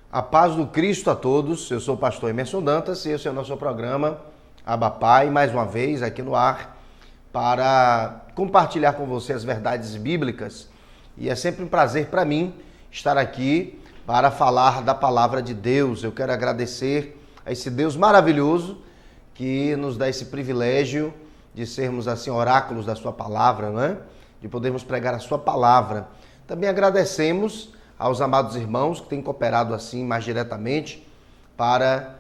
A paz do Cristo a todos, eu sou o pastor Emerson Dantas e esse é o nosso programa Abba Pai, mais uma vez aqui no ar, para compartilhar com você as verdades bíblicas. E é sempre um prazer para mim estar aqui para falar da palavra de Deus. Eu quero agradecer a esse Deus maravilhoso que nos dá esse privilégio de sermos assim oráculos da sua palavra, né? De podermos pregar a sua palavra. Também agradecemos aos amados irmãos que têm cooperado assim mais diretamente para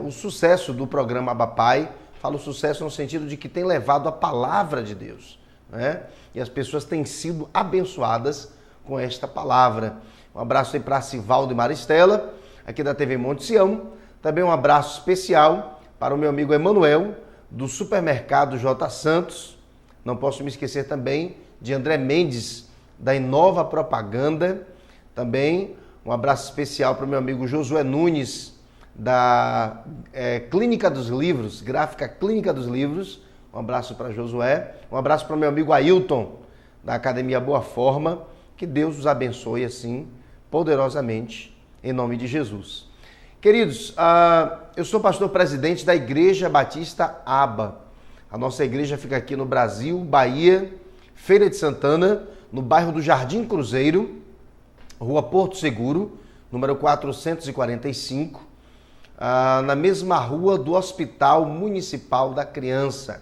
o sucesso do programa Abba Pai. Falo sucesso no sentido de que tem levado a palavra de Deus, né? E as pessoas têm sido abençoadas com esta palavra. Um abraço aí para Sivaldo e Maristela, aqui da TV Monte Sião. Também um abraço especial para o meu amigo Emanuel, do Supermercado J. Santos. Não posso me esquecer também de André Mendes, da Inova Propaganda. Também um abraço especial para o meu amigo Josué Nunes, da Clínica dos Livros, Gráfica Clínica dos Livros. Um abraço para Josué. Um abraço para o meu amigo Ailton, da Academia Boa Forma. Que Deus os abençoe assim, poderosamente, em nome de Jesus. Queridos, eu sou pastor presidente da Igreja Batista Abba. A nossa igreja fica aqui no Brasil, Bahia, Feira de Santana, no bairro do Jardim Cruzeiro, Rua Porto Seguro, número 445, na mesma rua do Hospital Municipal da Criança.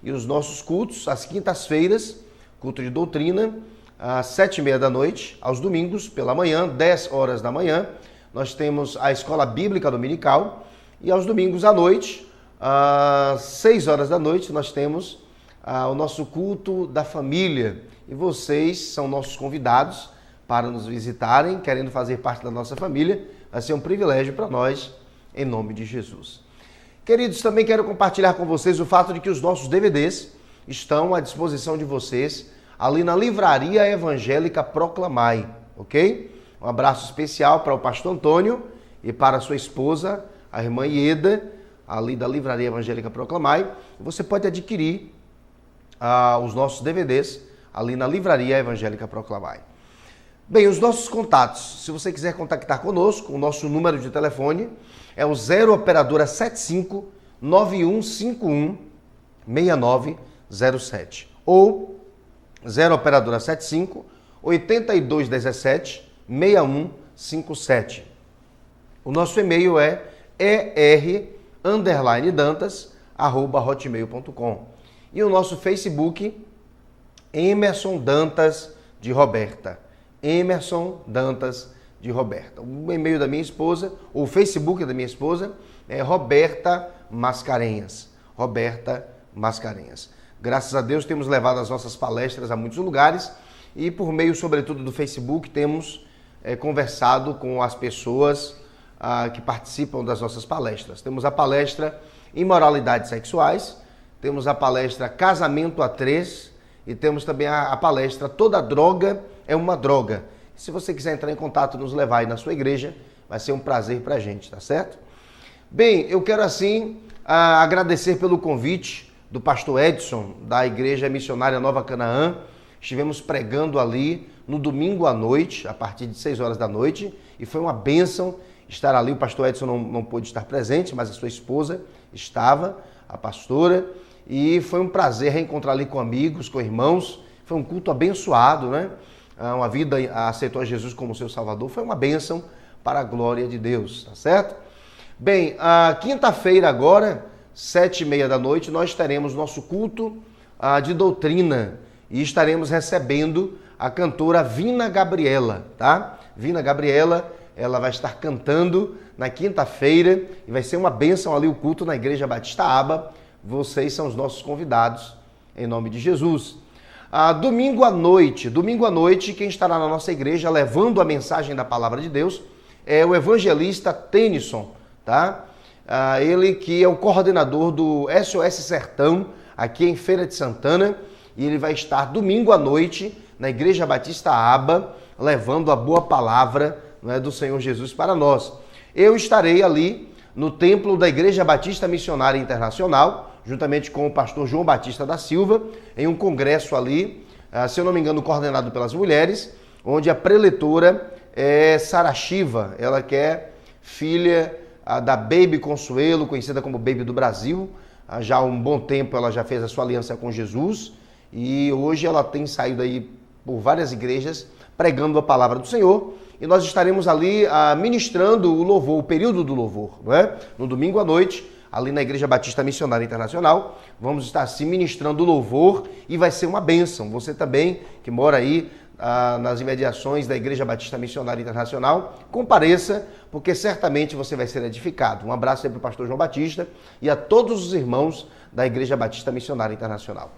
E os nossos cultos, às quintas-feiras, culto de doutrina, às 7h30 da noite, aos domingos, pela manhã, 10 horas da manhã, nós temos a Escola Bíblica Dominical, e aos domingos à noite, às 6 horas da noite, nós temos o nosso culto da família. E vocês são nossos convidados para nos visitarem, querendo fazer parte da nossa família. Vai ser um privilégio para nós, em nome de Jesus. Queridos, também quero compartilhar com vocês o fato de que os nossos DVDs estão à disposição de vocês ali na Livraria Evangélica Proclamai, ok? Um abraço especial para o pastor Antônio e para a sua esposa, a irmã Ieda, ali da Livraria Evangélica Proclamai. Você pode adquirir os nossos DVDs ali na Livraria Evangélica Proclamai. Bem, os nossos contatos, se você quiser contactar conosco, o nosso número de telefone é o 0 operadora 75 9151 6907 ou 0 operadora 75 8217 6157. O nosso e-mail é er_dantas@hotmail.com e o nosso Facebook Emerson Dantas de Roberta. Emerson Dantas de Roberta. O e-mail da minha esposa, ou o Facebook da minha esposa, é Roberta Mascarenhas. Roberta Mascarenhas. Graças a Deus temos levado as nossas palestras a muitos lugares e por meio, sobretudo, do Facebook, temos conversado com as pessoas que participam das nossas palestras. Temos a palestra Imoralidades Sexuais, temos a palestra Casamento a 3 e temos também a palestra Toda Droga é uma Droga. Se você quiser entrar em contato e nos levar aí na sua igreja, vai ser um prazer pra gente, tá certo? Bem, eu quero assim agradecer pelo convite do pastor Edson, da Igreja Missionária Nova Canaã. Estivemos pregando ali no domingo à noite, a partir de 6 horas da noite, e foi uma bênção estar ali. O pastor Edson não pôde estar presente, mas a sua esposa estava, a pastora, e foi um prazer reencontrar ali com amigos, com irmãos. Foi um culto abençoado, né? Uma vida aceitou a Jesus como seu Salvador, foi uma bênção para a glória de Deus, tá certo? Bem, quinta-feira agora, 7h30 da noite, nós teremos nosso culto de doutrina e estaremos recebendo a cantora Vina Gabriela, tá? Vina Gabriela, ela vai estar cantando na quinta-feira e vai ser uma bênção ali o culto na Igreja Batista Abba. Vocês são os nossos convidados, em nome de Jesus. Domingo à noite, quem estará na nossa igreja levando a mensagem da palavra de Deus é o evangelista Tennyson, tá? Ele que é o coordenador do SOS Sertão, aqui em Feira de Santana, e ele vai estar domingo à noite na Igreja Batista Abba, levando a boa palavra, né, do Senhor Jesus para nós. Eu estarei ali no templo da Igreja Batista Missionária Internacional, juntamente com o pastor João Batista da Silva, em um congresso ali, se eu não me engano, coordenado pelas mulheres, onde a preletora é Sara Shiva, ela que é filha da Baby Consuelo, conhecida como Baby do Brasil. Já há um bom tempo ela já fez a sua aliança com Jesus e hoje ela tem saído aí por várias igrejas pregando a palavra do Senhor. E nós estaremos ali ministrando o louvor, o período do louvor, não é? No domingo à noite, ali na Igreja Batista Missionária Internacional, vamos estar se ministrando o louvor e vai ser uma bênção. Você também, que mora aí nas imediações da Igreja Batista Missionária Internacional, compareça, porque certamente você vai ser edificado. Um abraço aí para o pastor João Batista e a todos os irmãos da Igreja Batista Missionária Internacional.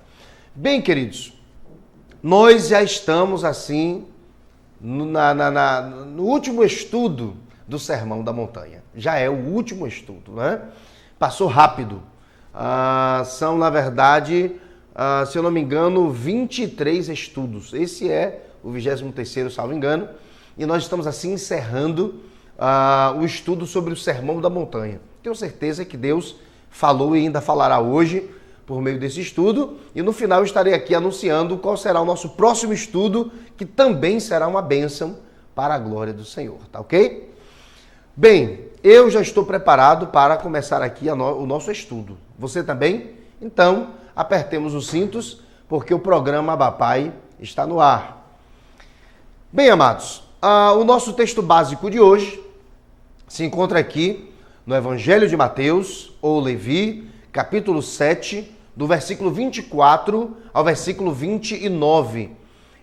Bem, queridos, nós já estamos assim no último estudo do Sermão da Montanha. Já é o último estudo, né? Passou rápido. São, na verdade, se eu não me engano, 23 estudos. Esse é o 23º, salvo engano. E nós estamos assim encerrando o estudo sobre o Sermão da Montanha. Tenho certeza que Deus falou e ainda falará hoje por meio desse estudo, e no final eu estarei aqui anunciando qual será o nosso próximo estudo, que também será uma bênção para a glória do Senhor, tá ok? Bem, eu já estou preparado para começar aqui o nosso estudo. Você também? Então, apertemos os cintos, porque o programa Abba Pai está no ar. Bem, amados, o nosso texto básico de hoje se encontra aqui no Evangelho de Mateus, ou Levi, capítulo 7, do versículo 24 ao versículo 29.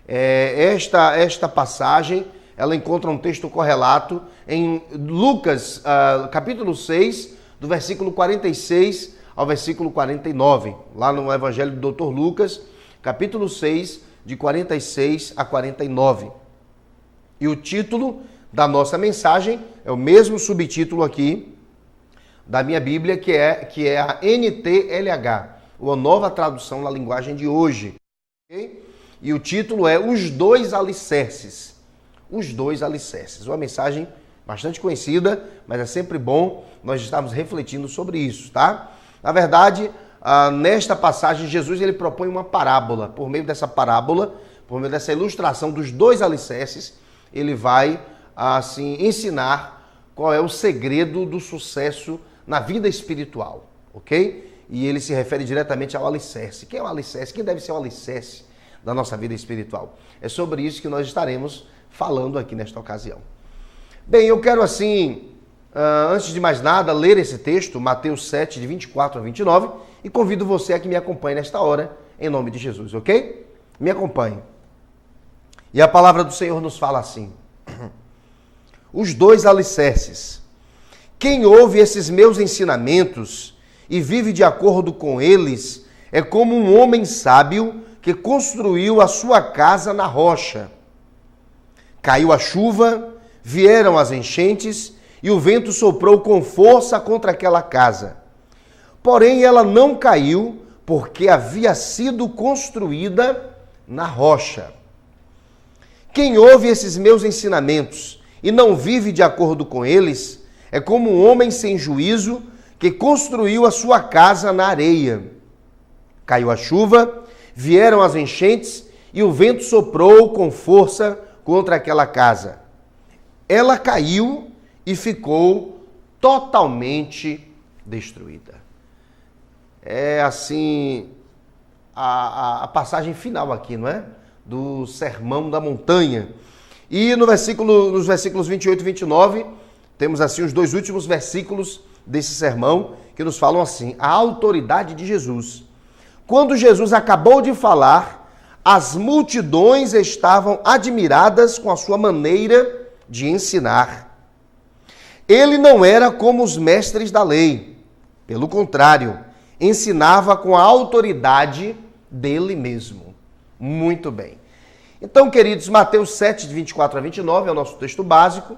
Esta passagem, ela encontra um texto correlato em Lucas, capítulo 6, do versículo 46 ao versículo 49. Lá no Evangelho do Dr. Lucas, capítulo 6, de 46 a 49. E o título da nossa mensagem é o mesmo subtítulo aqui da minha Bíblia, que é a NTLH, uma nova tradução na linguagem de hoje. Okay? E o título é Os Dois Alicerces. Os Dois Alicerces. Uma mensagem bastante conhecida, mas é sempre bom nós estarmos refletindo sobre isso, tá? Na verdade, nesta passagem, Jesus ele propõe uma parábola. Por meio dessa parábola, por meio dessa ilustração dos dois alicerces, ele vai, assim, ensinar qual é o segredo do sucesso na vida espiritual, ok? E ele se refere diretamente ao alicerce. Quem é o alicerce? Quem deve ser o alicerce da nossa vida espiritual? É sobre isso que nós estaremos falando aqui nesta ocasião. Bem, eu quero assim, antes de mais nada, ler esse texto, Mateus 7, de 24 a 29, e convido você a que me acompanhe nesta hora, em nome de Jesus, ok? Me acompanhe. E a palavra do Senhor nos fala assim: os dois alicerces. Quem ouve esses meus ensinamentos e vive de acordo com eles é como um homem sábio que construiu a sua casa na rocha. Caiu a chuva, vieram as enchentes e o vento soprou com força contra aquela casa. Porém, ela não caiu porque havia sido construída na rocha. Quem ouve esses meus ensinamentos e não vive de acordo com eles é como um homem sem juízo que construiu a sua casa na areia. Caiu a chuva, vieram as enchentes e o vento soprou com força contra aquela casa. Ela caiu e ficou totalmente destruída. É assim a passagem final aqui, não é? Do Sermão da Montanha. E nos versículos 28 e 29, temos assim os dois últimos versículos desse sermão, que nos falam assim: a autoridade de Jesus. Quando Jesus acabou de falar, as multidões estavam admiradas com a sua maneira de ensinar. Ele não era como os mestres da lei. Pelo contrário, ensinava com a autoridade dele mesmo. Muito bem. Então, queridos, Mateus 7, de 24 a 29 é o nosso texto básico.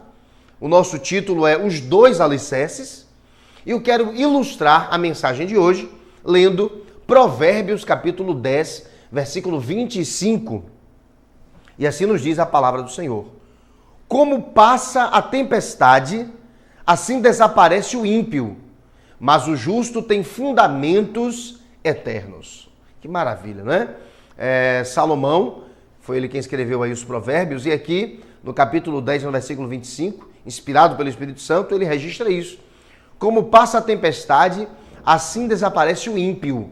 O nosso título é Os Dois Alicerces. E eu quero ilustrar a mensagem de hoje lendo Provérbios, capítulo 10, versículo 25. E assim nos diz a palavra do Senhor: como passa a tempestade, assim desaparece o ímpio, mas o justo tem fundamentos eternos. Que maravilha, né? Salomão, foi ele quem escreveu aí os provérbios, e aqui no capítulo 10, no versículo 25, inspirado pelo Espírito Santo, ele registra isso. Como passa a tempestade, assim desaparece o ímpio.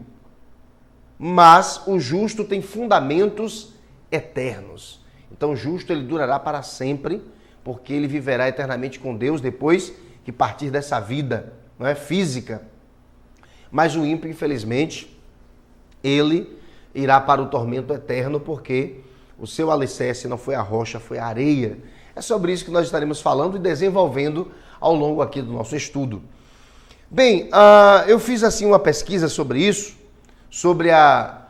Mas o justo tem fundamentos eternos. Então o justo ele durará para sempre, porque ele viverá eternamente com Deus depois que partir dessa vida, não é física. Mas o ímpio, infelizmente, ele irá para o tormento eterno, porque o seu alicerce não foi a rocha, foi a areia. É sobre isso que nós estaremos falando e desenvolvendo ao longo aqui do nosso estudo. Bem, eu fiz assim uma pesquisa sobre isso, sobre a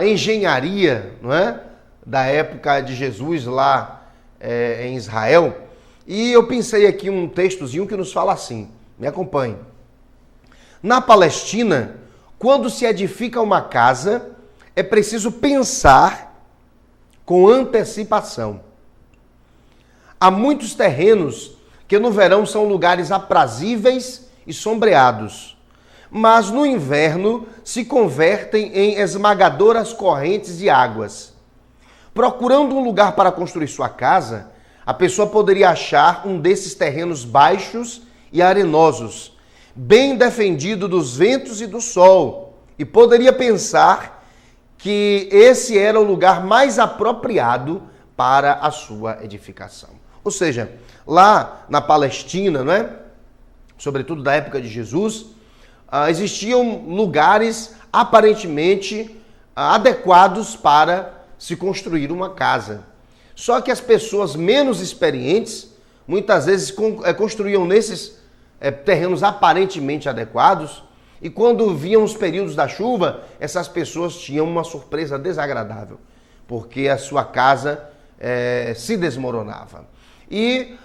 engenharia, não é? Da época de Jesus lá em Israel, e eu pensei aqui um textozinho que nos fala assim, me acompanhe. Na Palestina, quando se edifica uma casa, é preciso pensar com antecipação. Há muitos terrenos que no verão são lugares aprazíveis e sombreados, mas no inverno se convertem em esmagadoras correntes de águas. Procurando um lugar para construir sua casa, a pessoa poderia achar um desses terrenos baixos e arenosos, bem defendido dos ventos e do sol, e poderia pensar que esse era o lugar mais apropriado para a sua edificação. Ou seja, lá na Palestina, não é? Sobretudo da época de Jesus, existiam lugares aparentemente adequados para se construir uma casa. Só que as pessoas menos experientes, muitas vezes construíam nesses terrenos aparentemente adequados, e quando vinham os períodos da chuva, essas pessoas tinham uma surpresa desagradável, porque a sua casa se desmoronava. E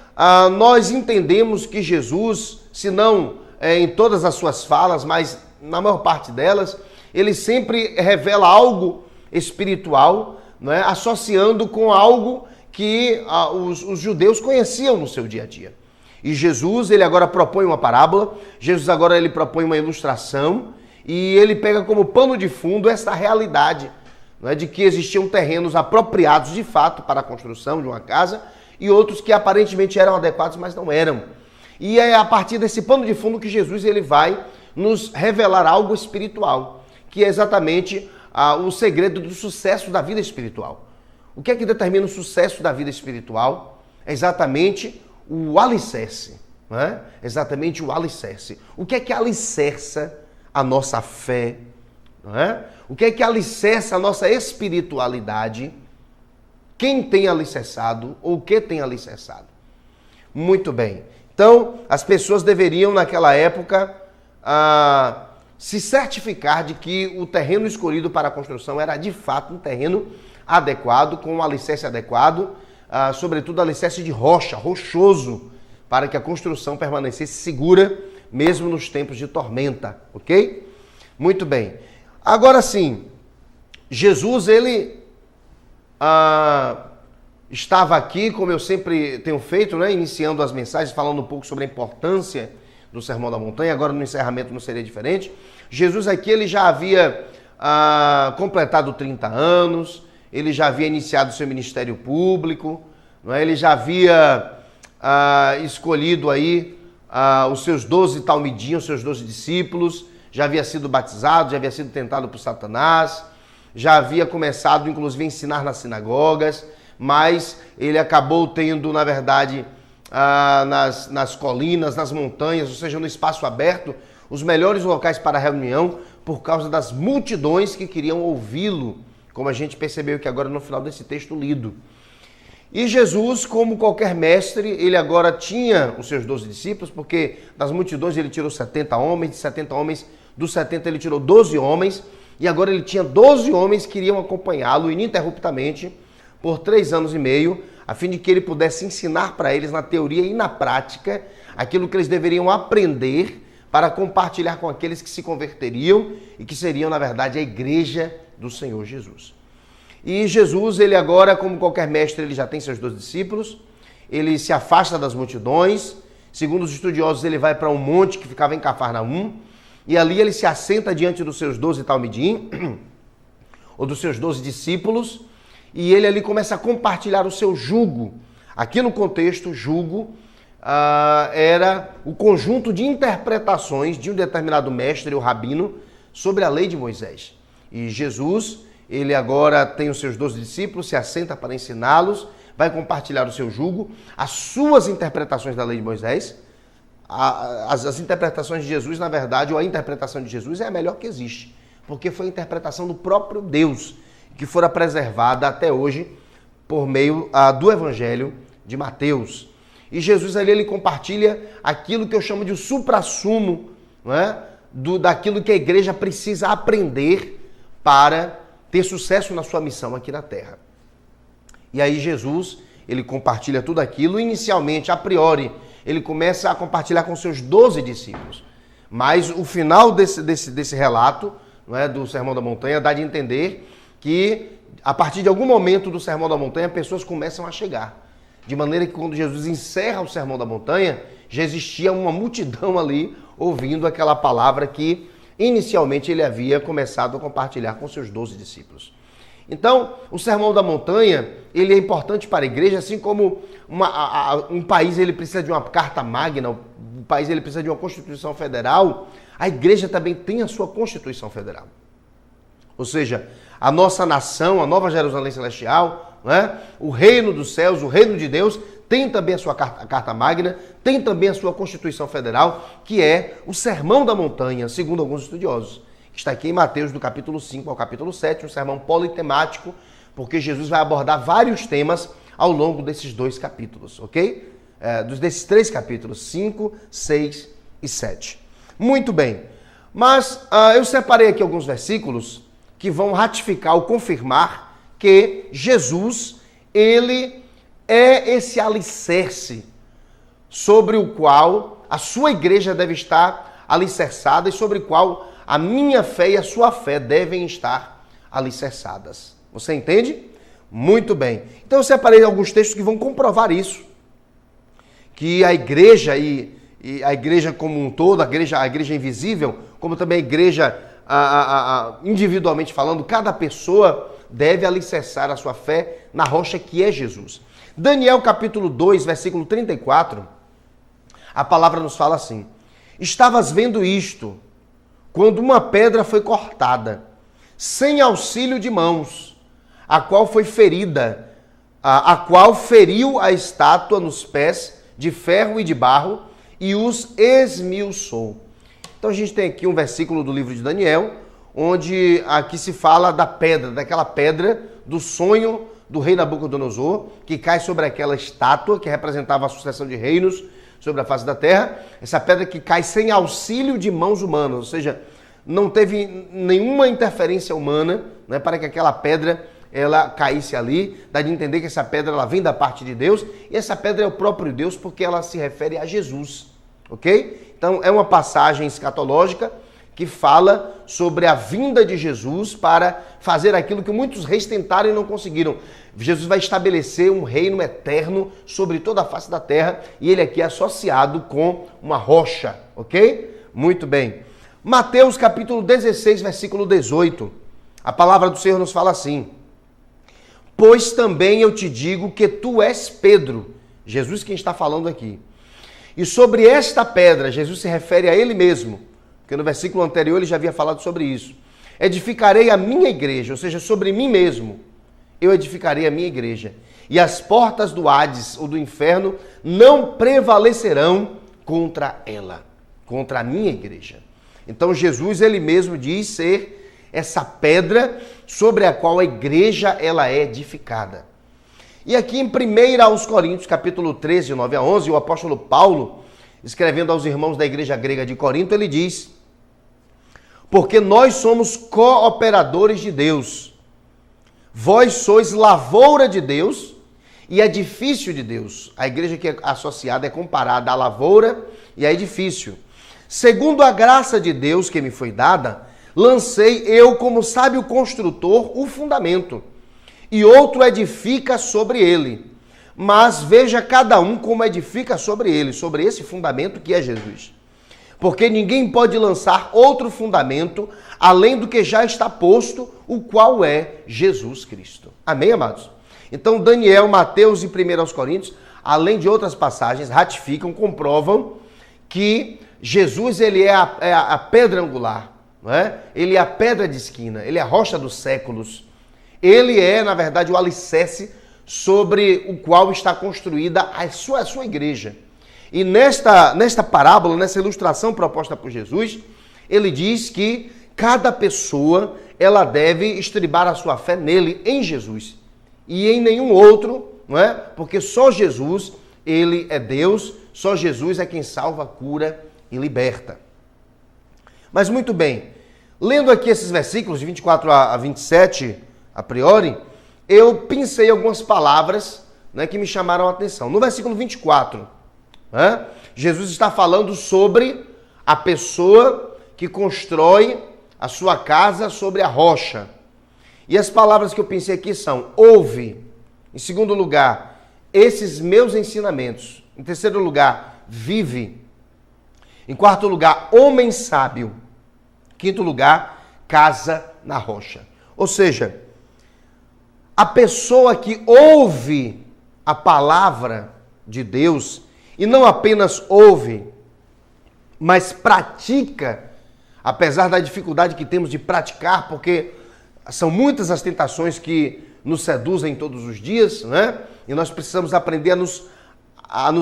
nós entendemos que Jesus, se não em todas as suas falas, mas na maior parte delas, ele sempre revela algo espiritual, não é? Associando com algo que os judeus conheciam no seu dia a dia. E Jesus, ele agora propõe uma parábola, Jesus agora ele propõe uma ilustração, e ele pega como pano de fundo essa realidade, não é? De que existiam terrenos apropriados de fato para a construção de uma casa, e outros que aparentemente eram adequados, mas não eram. E é a partir desse pano de fundo que Jesus ele vai nos revelar algo espiritual, que é exatamente o segredo do sucesso da vida espiritual. O que é que determina o sucesso da vida espiritual? É exatamente o alicerce, não é? Exatamente o alicerce. O que é que alicerça a nossa fé? Não é? O que é que alicerça a nossa espiritualidade? Quem tem alicerçado ou o que tem alicerçado? Muito bem. Então, as pessoas deveriam, naquela época, se certificar de que o terreno escolhido para a construção era, de fato, um terreno adequado, com um alicerce adequado, sobretudo alicerce de rocha, rochoso, para que a construção permanecesse segura, mesmo nos tempos de tormenta, ok? Muito bem. Agora sim, Jesus, ele estava aqui, como eu sempre tenho feito, né, iniciando as mensagens, falando um pouco sobre a importância do Sermão da Montanha. Agora no encerramento não seria diferente. Jesus aqui, ele já havia completado 30 anos, ele já havia iniciado seu ministério público, não é? Ele já havia escolhido aí os seus 12 talmidim, os seus 12 discípulos, já havia sido batizado, já havia sido tentado por Satanás, já havia começado, inclusive, a ensinar nas sinagogas, mas ele acabou tendo, na verdade, nas colinas, nas montanhas, ou seja, no espaço aberto, os melhores locais para reunião, por causa das multidões que queriam ouvi-lo, como a gente percebeu aqui agora no final desse texto lido. E Jesus, como qualquer mestre, ele agora tinha os seus 12 discípulos, porque das multidões ele tirou 70 homens, de 70 homens, dos 70 ele tirou 12 homens, e agora ele tinha 12 homens que iriam acompanhá-lo ininterruptamente por 3 anos e meio, a fim de que ele pudesse ensinar para eles na teoria e na prática aquilo que eles deveriam aprender para compartilhar com aqueles que se converteriam e que seriam, na verdade, a igreja do Senhor Jesus. E Jesus, ele agora, como qualquer mestre, ele já tem seus 12 discípulos, ele se afasta das multidões, segundo os estudiosos, ele vai para um monte que ficava em Cafarnaum, e ali ele se assenta diante dos seus 12 talmidim, ou dos seus 12 discípulos, e ele ali começa a compartilhar o seu jugo, Aqui no contexto, julgo era o conjunto de interpretações de um determinado mestre ou rabino sobre a lei de Moisés. E Jesus, ele agora tem os seus 12 discípulos, se assenta para ensiná-los, vai compartilhar o seu jugo, as suas interpretações da lei de Moisés. As interpretações de Jesus, na verdade, ou a interpretação de Jesus é a melhor que existe, porque foi a interpretação do próprio Deus, que fora preservada até hoje por meio do Evangelho de Mateus. E Jesus ali, ele compartilha aquilo que eu chamo de o suprassumo, não é? Daquilo que a igreja precisa aprender para ter sucesso na sua missão aqui na Terra. E aí Jesus, ele compartilha tudo aquilo, inicialmente, a priori, ele começa a compartilhar com seus 12 discípulos. Mas o final desse relato, não é, do Sermão da Montanha, dá de entender que, a partir de algum momento do Sermão da Montanha, pessoas começam a chegar. De maneira que quando Jesus encerra o Sermão da Montanha, já existia uma multidão ali ouvindo aquela palavra que inicialmente ele havia começado a compartilhar com seus 12 discípulos. Então, o Sermão da Montanha, ele é importante para a igreja, assim como um país ele precisa de uma carta magna, um país ele precisa de uma Constituição Federal, a igreja também tem a sua Constituição Federal. Ou seja, a nossa nação, a Nova Jerusalém Celestial, né? O reino dos céus, o reino de Deus, tem também a sua carta magna, tem também a sua Constituição Federal, que é o Sermão da Montanha, segundo alguns estudiosos. Está aqui em Mateus, do capítulo 5 ao capítulo 7, um sermão politemático, porque Jesus vai abordar vários temas ao longo desses 2 capítulos, ok? Desses 3 capítulos, 5, 6 e 7. Muito bem, mas eu separei aqui alguns versículos que vão ratificar ou confirmar que Jesus, ele é esse alicerce sobre o qual a sua igreja deve estar alicerçada e sobre o qual a minha fé e a sua fé devem estar alicerçadas. Você entende? Muito bem. Então eu separei alguns textos que vão comprovar isso. Que a igreja e a igreja como um todo, a igreja invisível, como também a igreja individualmente falando, cada pessoa deve alicerçar a sua fé na rocha que é Jesus. Daniel capítulo 2, versículo 34, a palavra nos fala assim: estavas vendo isto, quando uma pedra foi cortada, sem auxílio de mãos, a qual foi ferida, a qual feriu a estátua nos pés de ferro e de barro e os esmiuçou. Então a gente tem aqui um versículo do livro de Daniel, onde aqui se fala da pedra, daquela pedra do sonho do rei Nabucodonosor, que cai sobre aquela estátua que representava a sucessão de reinos sobre a face da terra, essa pedra que cai sem auxílio de mãos humanas, ou seja, não teve nenhuma interferência humana, né, para que aquela pedra ela caísse ali. Dá de entender que essa pedra ela vem da parte de Deus, e essa pedra é o próprio Deus porque ela se refere a Jesus, ok? Então é uma passagem escatológica que fala sobre a vinda de Jesus para fazer aquilo que muitos reis tentaram e não conseguiram. Jesus vai estabelecer um reino eterno sobre toda a face da terra, e ele aqui é associado com uma rocha, ok? Muito bem. Mateus capítulo 16, versículo 18. A palavra do Senhor nos fala assim: pois também eu te digo que tu és Pedro. Jesus quem está falando aqui. E sobre esta pedra, Jesus se refere a ele mesmo, porque no versículo anterior ele já havia falado sobre isso. Edificarei a minha igreja, ou seja, sobre mim mesmo, eu edificarei a minha igreja. E as portas do Hades, ou do inferno, não prevalecerão contra ela, contra a minha igreja. Então Jesus, ele mesmo diz ser essa pedra sobre a qual a igreja ela é edificada. E aqui em 1 aos Coríntios, capítulo 13, de 9 a 11, o apóstolo Paulo, escrevendo aos irmãos da igreja grega de Corinto, ele diz: porque nós somos cooperadores de Deus. Vós sois lavoura de Deus e edifício de Deus. A igreja que é associada é comparada à lavoura e a edifício. Segundo a graça de Deus que me foi dada, lancei eu, como sábio construtor, o fundamento, e outro edifica sobre ele. Mas veja cada um como edifica sobre ele, sobre esse fundamento que é Jesus. Porque ninguém pode lançar outro fundamento além do que já está posto, o qual é Jesus Cristo. Amém, amados? Então, Daniel, Mateus e 1 aos Coríntios além de outras passagens, ratificam, comprovam que Jesus ele é a pedra angular, não é? Ele é a pedra de esquina, ele é a rocha dos séculos. Ele é, na verdade, o alicerce sobre o qual está construída a sua igreja. E nesta parábola, nessa ilustração proposta por Jesus, ele diz que cada pessoa ela deve estribar a sua fé nele, em Jesus, e em nenhum outro, não é? Porque só Jesus, ele é Deus, só Jesus é quem salva, cura e liberta. Mas muito bem, lendo aqui esses versículos de 24 a 27, a priori, eu pensei algumas palavras, né, que me chamaram a atenção. No versículo 24, né, Jesus está falando sobre a pessoa que constrói a sua casa sobre a rocha. E as palavras que eu pensei aqui são: ouve. Em segundo lugar, esses meus ensinamentos. Em terceiro lugar, vive. Em quarto lugar, homem sábio. Quinto lugar, casa na rocha. Ou seja, a pessoa que ouve a palavra de Deus e não apenas ouve, mas pratica, apesar da dificuldade que temos de praticar, porque são muitas as tentações que nos seduzem todos os dias, né? E nós precisamos aprender a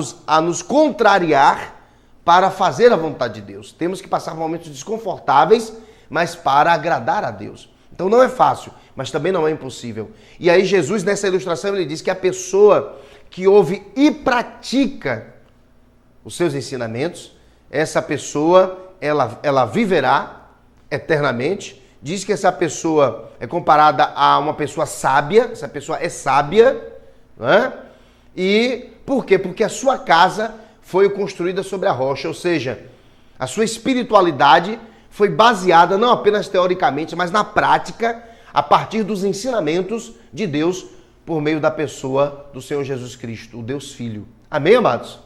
nos contrariar para fazer a vontade de Deus. Temos que passar momentos desconfortáveis, mas para agradar a Deus. Então não é fácil, mas também não é impossível. E aí Jesus, nessa ilustração, ele diz que a pessoa que ouve e pratica os seus ensinamentos, essa pessoa, ela viverá eternamente. Diz que essa pessoa é comparada a uma pessoa sábia, essa pessoa é sábia, né? E por quê? Porque a sua casa foi construída sobre a rocha, ou seja, a sua espiritualidade foi baseada não apenas teoricamente, mas na prática, a partir dos ensinamentos de Deus por meio da pessoa do Senhor Jesus Cristo, o Deus Filho. Amém, amados?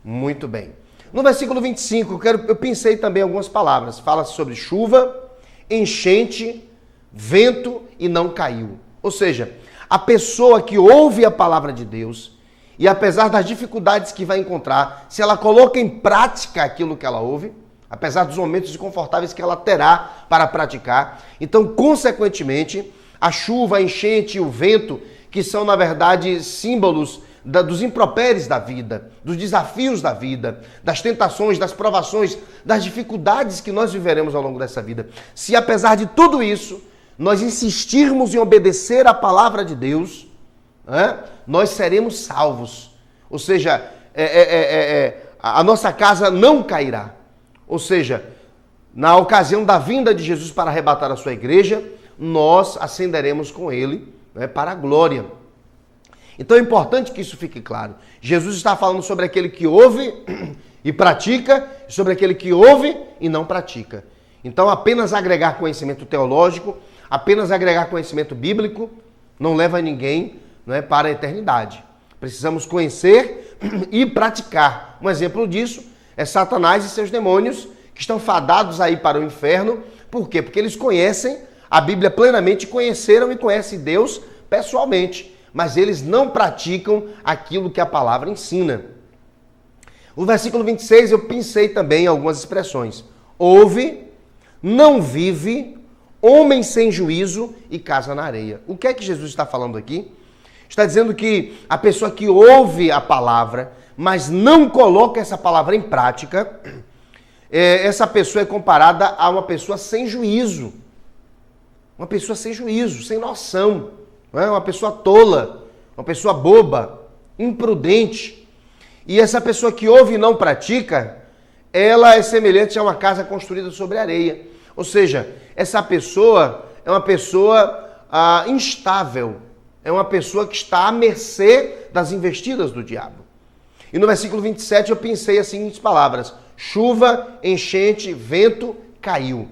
Muito bem. No versículo 25, eu pensei também algumas palavras. Fala sobre chuva, enchente, vento e não caiu. Ou seja, a pessoa que ouve a palavra de Deus e apesar das dificuldades que vai encontrar, se ela coloca em prática aquilo que ela ouve, apesar dos momentos desconfortáveis que ela terá para praticar, então, consequentemente, a chuva, a enchente e o vento, que são, na verdade, símbolos dos impropérios da vida, dos desafios da vida, das tentações, das provações, das dificuldades que nós viveremos ao longo dessa vida. Se, apesar de tudo isso, nós insistirmos em obedecer a palavra de Deus, nós seremos salvos. Ou seja, a nossa casa não cairá. Ou seja, na ocasião da vinda de Jesus para arrebatar a sua igreja, nós ascenderemos com ele, né, para a glória. Então é importante que isso fique claro. Jesus está falando sobre aquele que ouve e pratica, e sobre aquele que ouve e não pratica. Então apenas agregar conhecimento teológico, apenas agregar conhecimento bíblico, não leva ninguém, não é, para a eternidade. Precisamos conhecer e praticar. Um exemplo disso é Satanás e seus demônios, que estão fadados aí para o inferno. Por quê? Porque eles conhecem a Bíblia plenamente, conheceram e conhecem Deus pessoalmente, mas eles não praticam aquilo que a palavra ensina. No versículo 26 eu pensei também em algumas expressões. Ouve, não vive, homem sem juízo e casa na areia. O que é que Jesus está falando aqui? Está dizendo que a pessoa que ouve a palavra, mas não coloca essa palavra em prática, essa pessoa é comparada a uma pessoa sem juízo. Uma pessoa sem juízo, sem noção. Não é? Uma pessoa tola, uma pessoa boba, imprudente. E essa pessoa que ouve e não pratica, ela é semelhante a uma casa construída sobre areia. Ou seja, essa pessoa é uma pessoa instável, é uma pessoa que está à mercê das investidas do diabo. E no versículo 27 eu pensei as seguintes palavras: chuva, enchente, vento, caiu.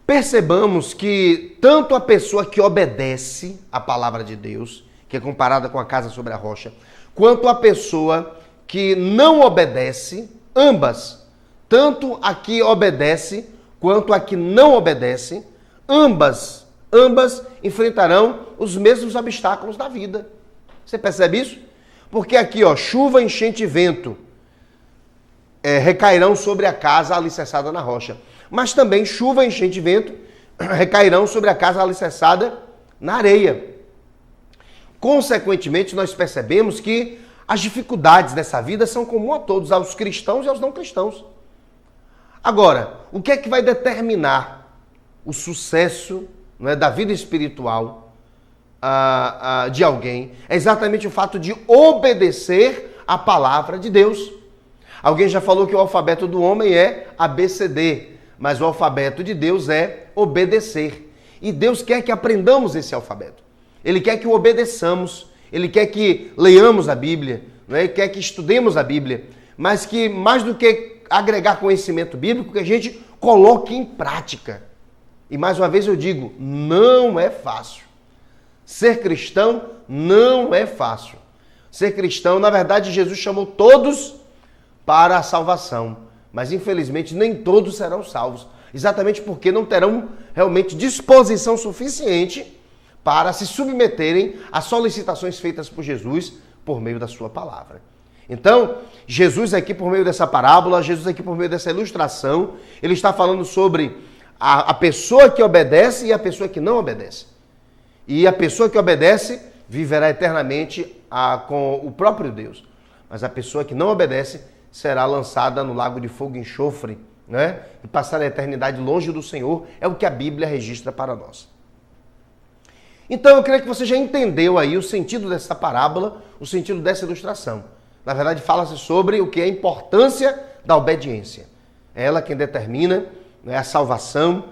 Percebamos que tanto a pessoa que obedece à palavra de Deus, que é comparada com a casa sobre a rocha, quanto a pessoa que não obedece, ambas, tanto a que obedece quanto a que não obedece, ambas enfrentarão os mesmos obstáculos da vida. Você percebe isso? Porque aqui, ó, chuva, enchente e vento recairão sobre a casa alicerçada na rocha. Mas também chuva, enchente e vento recairão sobre a casa alicerçada na areia. Consequentemente, nós percebemos que as dificuldades dessa vida são comuns a todos, aos cristãos e aos não cristãos. Agora, o que é que vai determinar o sucesso, não é, da vida espiritual de alguém? É exatamente o fato de obedecer a palavra de Deus. Alguém já falou que o alfabeto do homem é ABCD, mas o alfabeto de Deus é obedecer. E Deus quer que aprendamos esse alfabeto. Ele quer que o obedeçamos, ele quer que leiamos a Bíblia, não é? Ele quer que estudemos a Bíblia, mas que mais do que agregar conhecimento bíblico, que a gente coloque em prática. E mais uma vez eu digo, não é fácil. Ser cristão não é fácil. Ser cristão, na verdade, Jesus chamou todos para a salvação, mas infelizmente nem todos serão salvos, exatamente porque não terão realmente disposição suficiente para se submeterem às solicitações feitas por Jesus por meio da sua palavra. Então, Jesus aqui por meio dessa parábola, Jesus aqui por meio dessa ilustração, ele está falando sobre a pessoa que obedece e a pessoa que não obedece. E a pessoa que obedece viverá eternamente com o próprio Deus. Mas a pessoa que não obedece será lançada no lago de fogo e enxofre, né? E passar a eternidade longe do Senhor, é o que a Bíblia registra para nós. Então eu creio que você já entendeu aí o sentido dessa parábola, o sentido dessa ilustração. Na verdade, fala-se sobre o que é a importância da obediência. É ela quem determina, né, a salvação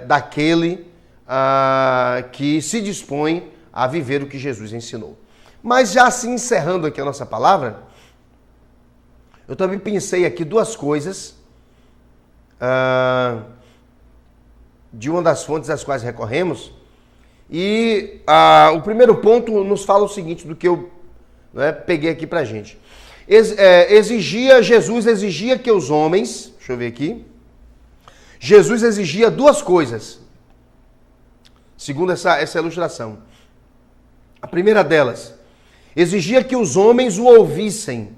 daquele que se dispõe a viver o que Jesus ensinou. Mas já assim, encerrando aqui a nossa palavra, eu também pensei aqui duas coisas de uma das fontes às quais recorremos. E o primeiro ponto nos fala o seguinte, do que eu peguei aqui pra gente. Jesus exigia que os homens, deixa eu ver aqui, Jesus exigia duas coisas, segundo essa ilustração. A primeira delas, exigia que os homens o ouvissem.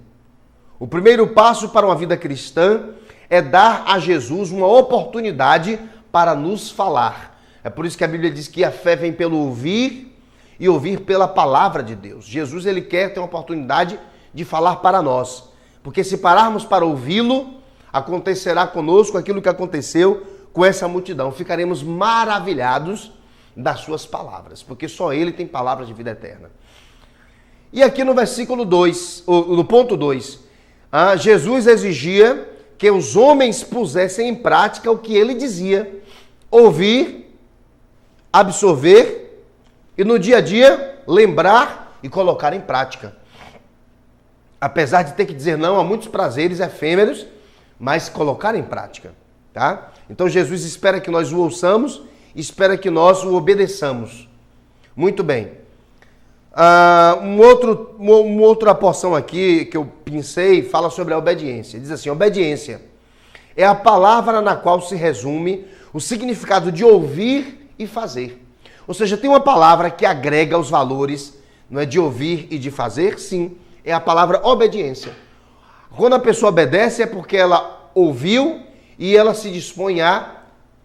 O primeiro passo para uma vida cristã é dar a Jesus uma oportunidade para nos falar. É por isso que a Bíblia diz que a fé vem pelo ouvir e ouvir pela palavra de Deus. Jesus, ele quer ter uma oportunidade de falar para nós. Porque se pararmos para ouvi-lo, acontecerá conosco aquilo que aconteceu com essa multidão. Ficaremos maravilhados das suas palavras, porque só ele tem palavras de vida eterna. E aqui no versículo 2, no ponto 2, Jesus exigia que os homens pusessem em prática o que ele dizia. Ouvir, absorver e no dia a dia lembrar e colocar em prática. Apesar de ter que dizer não a muitos prazeres efêmeros, mas colocar em prática, tá? Então Jesus espera que nós o ouçamos, espera que nós o obedeçamos. Muito bem. Uma outra porção aqui que eu pensei fala sobre a obediência. Diz assim: obediência é a palavra na qual se resume o significado de ouvir e fazer. Ou seja, tem uma palavra que agrega os valores, não é, de ouvir e de fazer? Sim, é a palavra obediência. Quando a pessoa obedece é porque ela ouviu e ela se dispõe a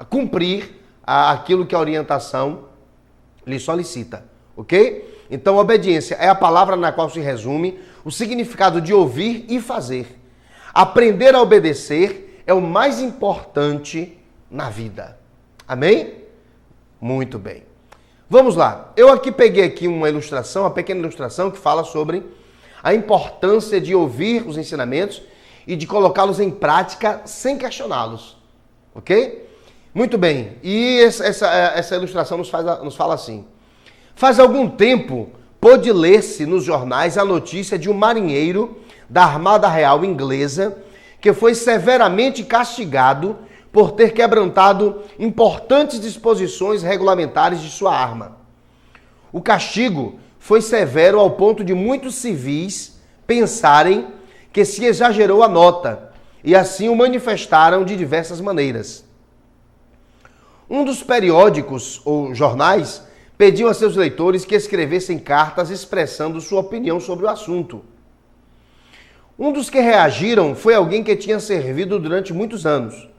cumprir aquilo que a orientação lhe solicita, ok? Então, obediência é a palavra na qual se resume o significado de ouvir e fazer. Aprender a obedecer é o mais importante na vida. Amém? Muito bem. Vamos lá. Eu aqui peguei aqui uma ilustração, uma pequena ilustração que fala sobre a importância de ouvir os ensinamentos e de colocá-los em prática sem questioná-los. Ok? Muito bem. E essa ilustração nos fala assim. Faz algum tempo, pôde ler-se nos jornais a notícia de um marinheiro da Armada Real Inglesa que foi severamente castigado por ter quebrantado importantes disposições regulamentares de sua arma. O castigo foi severo ao ponto de muitos civis pensarem que se exagerou a nota e assim o manifestaram de diversas maneiras. Um dos periódicos ou jornais pediu a seus leitores que escrevessem cartas expressando sua opinião sobre o assunto. Um dos que reagiram foi alguém que tinha servido durante muitos anos.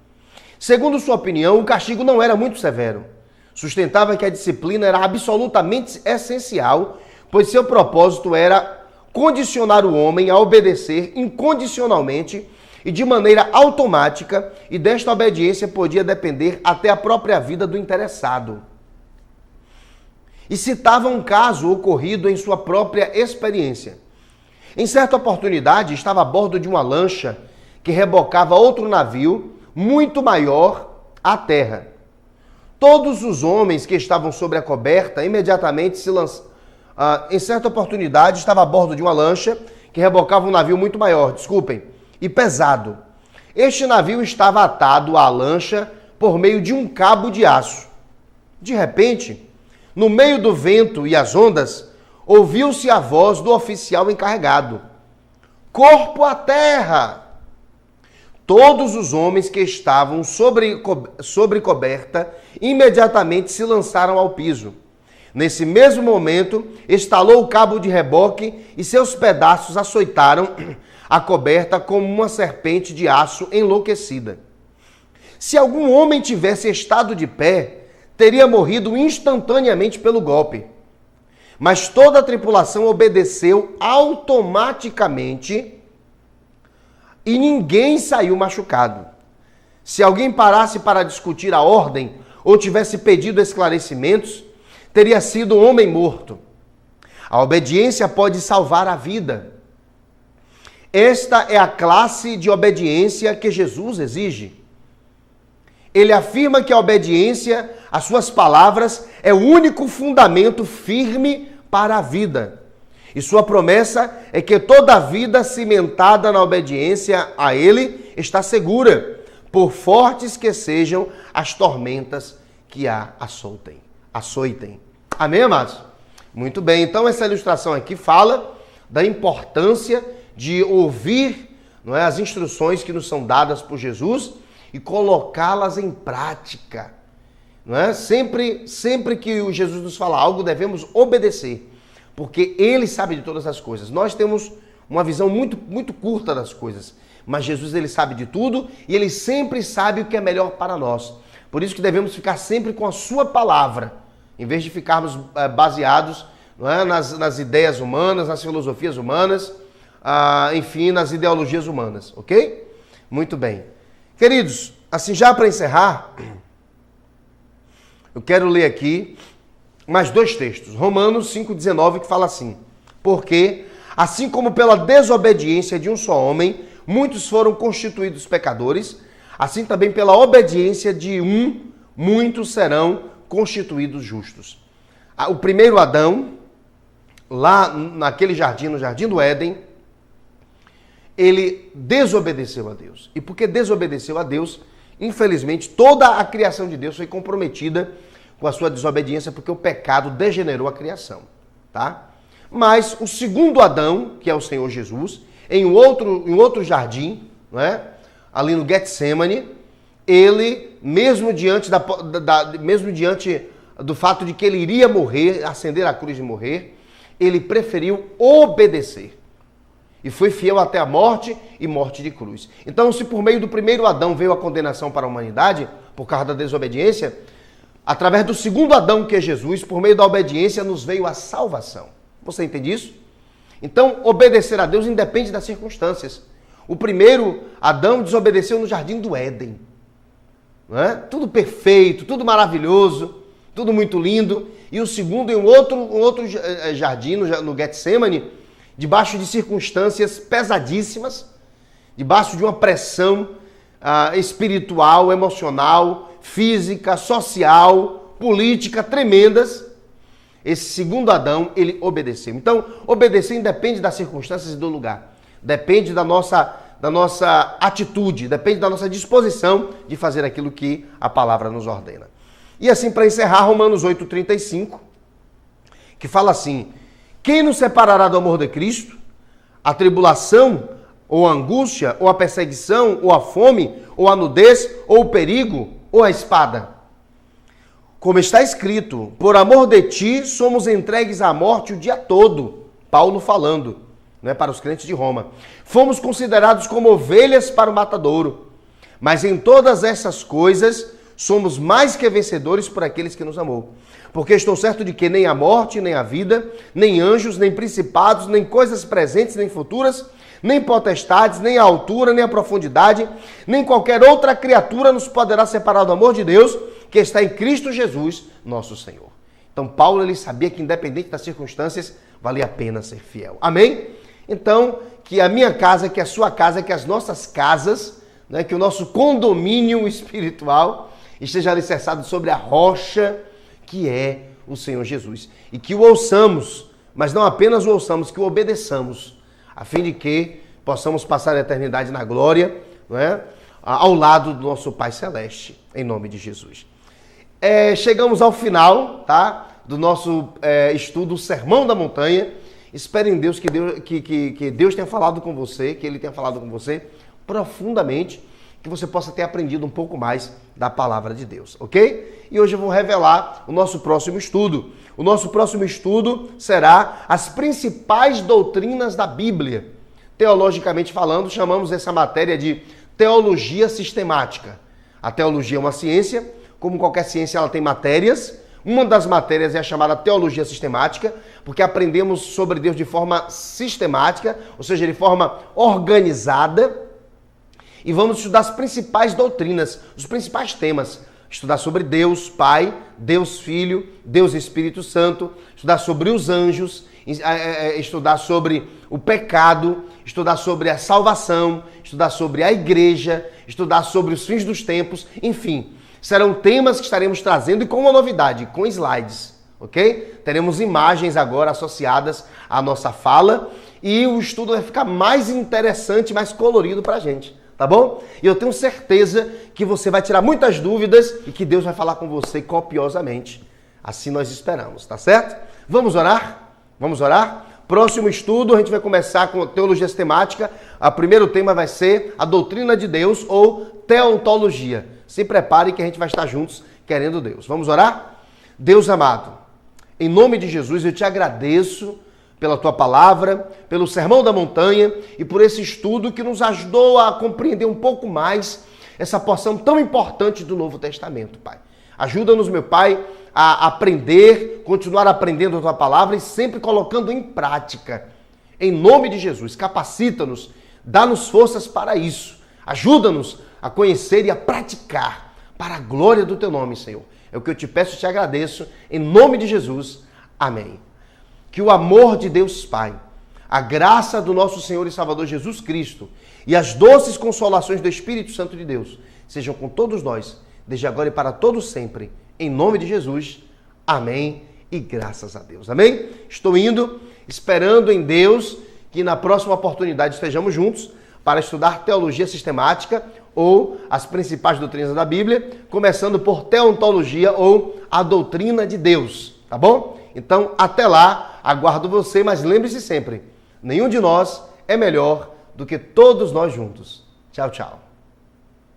Segundo sua opinião, o castigo não era muito severo. Sustentava que a disciplina era absolutamente essencial, pois seu propósito era condicionar o homem a obedecer incondicionalmente e de maneira automática, e desta obediência podia depender até a própria vida do interessado. E citava um caso ocorrido em sua própria experiência. Em certa oportunidade, estava a bordo de uma lancha que rebocava outro navio muito maior à terra. Todos os homens que estavam sobre a coberta imediatamente se lançaram. Em certa oportunidade, estava a bordo de uma lancha que rebocava um navio muito maior, e pesado. Este navio estava atado à lancha por meio de um cabo de aço. De repente, no meio do vento e as ondas, ouviu-se a voz do oficial encarregado. Corpo à terra! Todos os homens que estavam sobre coberta imediatamente se lançaram ao piso. Nesse mesmo momento, estalou o cabo de reboque e seus pedaços açoitaram a coberta como uma serpente de aço enlouquecida. Se algum homem tivesse estado de pé, teria morrido instantaneamente pelo golpe. Mas toda a tripulação obedeceu automaticamente e ninguém saiu machucado. Se alguém parasse para discutir a ordem ou tivesse pedido esclarecimentos, teria sido um homem morto. A obediência pode salvar a vida. Esta é a classe de obediência que Jesus exige. Ele afirma que a obediência às suas palavras é o único fundamento firme para a vida. E sua promessa é que toda a vida cimentada na obediência a Ele está segura, por fortes que sejam as tormentas que a açoitem. Amém, amados? Muito bem, então essa ilustração aqui fala da importância de ouvir, não é, as instruções que nos são dadas por Jesus e colocá-las em prática. Não é? Sempre que o Jesus nos fala algo, devemos obedecer, porque Ele sabe de todas as coisas. Nós temos uma visão muito curta das coisas, mas Jesus, Ele sabe de tudo e Ele sempre sabe o que é melhor para nós. Por isso que devemos ficar sempre com a sua palavra, em vez de ficarmos baseados, não é, nas ideias humanas, nas filosofias humanas, enfim, nas ideologias humanas, ok? Muito bem. Queridos, assim já para encerrar, eu quero ler aqui mais dois textos. Romanos 5,19, que fala assim: porque, assim como pela desobediência de um só homem, muitos foram constituídos pecadores, assim também pela obediência de um, muitos serão constituídos justos. O primeiro Adão, lá naquele jardim, no jardim do Éden, ele desobedeceu a Deus. E porque desobedeceu a Deus, infelizmente, toda a criação de Deus foi comprometida com a sua desobediência, porque o pecado degenerou a criação, tá? Mas o segundo Adão, que é o Senhor Jesus, em outro jardim, não é? Ali no Getsemane, ele, mesmo diante do fato de que ele iria morrer, ascender à cruz e morrer, ele preferiu obedecer. E foi fiel até a morte e morte de cruz. Então, se por meio do primeiro Adão veio a condenação para a humanidade, por causa da desobediência, através do segundo Adão, que é Jesus, por meio da obediência, nos veio a salvação. Você entende isso? Então, obedecer a Deus independe das circunstâncias. O primeiro Adão desobedeceu no jardim do Éden. Não é? Tudo perfeito, tudo maravilhoso, tudo muito lindo. E o segundo em um outro jardim, no Getsemane, debaixo de circunstâncias pesadíssimas, debaixo de uma pressão espiritual, emocional, física, social, política tremendas, esse segundo Adão, ele obedeceu. Então, obedecer independe das circunstâncias e do lugar. Depende da nossa atitude, depende da nossa disposição de fazer aquilo que a palavra nos ordena. E assim, para encerrar, Romanos 8,35, que fala assim: quem nos separará do amor de Cristo? A tribulação, ou a angústia, ou a perseguição, ou a fome, ou a nudez, ou o perigo, ou a espada? Como está escrito, por amor de ti somos entregues à morte o dia todo. Paulo falando, né, para os crentes de Roma. Fomos considerados como ovelhas para o matadouro. Mas em todas essas coisas somos mais que vencedores por aqueles que nos amou. Porque estou certo de que nem a morte, nem a vida, nem anjos, nem principados, nem coisas presentes, nem futuras, nem potestades, nem a altura, nem a profundidade, nem qualquer outra criatura nos poderá separar do amor de Deus, que está em Cristo Jesus, nosso Senhor. Então Paulo, ele sabia que independente das circunstâncias, valia a pena ser fiel. Amém? Então, que a minha casa, que a sua casa, que as nossas casas, né, que o nosso condomínio espiritual esteja alicerçado sobre a rocha que é o Senhor Jesus. E que o ouçamos, mas não apenas o ouçamos, que o obedeçamos, a fim de que possamos passar a eternidade na glória, não é? Ao lado do nosso Pai Celeste, em nome de Jesus. Chegamos ao final, tá, do nosso estudo Sermão da Montanha. Espero em Deus que Deus tenha falado com você, que Ele tenha falado com você profundamente, que você possa ter aprendido um pouco mais da palavra de Deus, ok? E hoje eu vou revelar o nosso próximo estudo. O nosso próximo estudo será as principais doutrinas da Bíblia. Teologicamente falando, chamamos essa matéria de teologia sistemática. A teologia é uma ciência, como qualquer ciência ela tem matérias. Uma das matérias é a chamada teologia sistemática, porque aprendemos sobre Deus de forma sistemática, ou seja, de forma organizada. E vamos estudar as principais doutrinas, os principais temas. Estudar sobre Deus Pai, Deus Filho, Deus Espírito Santo, estudar sobre os anjos, estudar sobre o pecado, estudar sobre a salvação, estudar sobre a igreja, estudar sobre os fins dos tempos, enfim. Serão temas que estaremos trazendo e com uma novidade, com slides, ok? Teremos imagens agora associadas à nossa fala e o estudo vai ficar mais interessante, mais colorido para a gente. Tá bom? E eu tenho certeza que você vai tirar muitas dúvidas e que Deus vai falar com você copiosamente. Assim nós esperamos, tá certo? Vamos orar? Vamos orar? Próximo estudo, a gente vai começar com teologia sistemática. O primeiro tema vai ser a doutrina de Deus ou teontologia. Se prepare que a gente vai estar juntos querendo Deus. Vamos orar? Deus amado, em nome de Jesus eu te agradeço pela tua palavra, pelo Sermão da Montanha e por esse estudo que nos ajudou a compreender um pouco mais essa porção tão importante do Novo Testamento, Pai. Ajuda-nos, meu Pai, a aprender, continuar aprendendo a tua palavra e sempre colocando em prática. Em nome de Jesus, capacita-nos, dá-nos forças para isso. Ajuda-nos a conhecer e a praticar para a glória do teu nome, Senhor. É o que eu te peço e te agradeço. Em nome de Jesus. Amém. Que o amor de Deus Pai, a graça do nosso Senhor e Salvador Jesus Cristo e as doces consolações do Espírito Santo de Deus sejam com todos nós, desde agora e para todos sempre. Em nome de Jesus. Amém e graças a Deus. Amém? Estou indo, esperando em Deus que na próxima oportunidade estejamos juntos para estudar teologia sistemática ou as principais doutrinas da Bíblia, começando por teontologia ou a doutrina de Deus. Tá bom? Então, até lá, aguardo você, mas lembre-se sempre, nenhum de nós é melhor do que todos nós juntos. Tchau, tchau.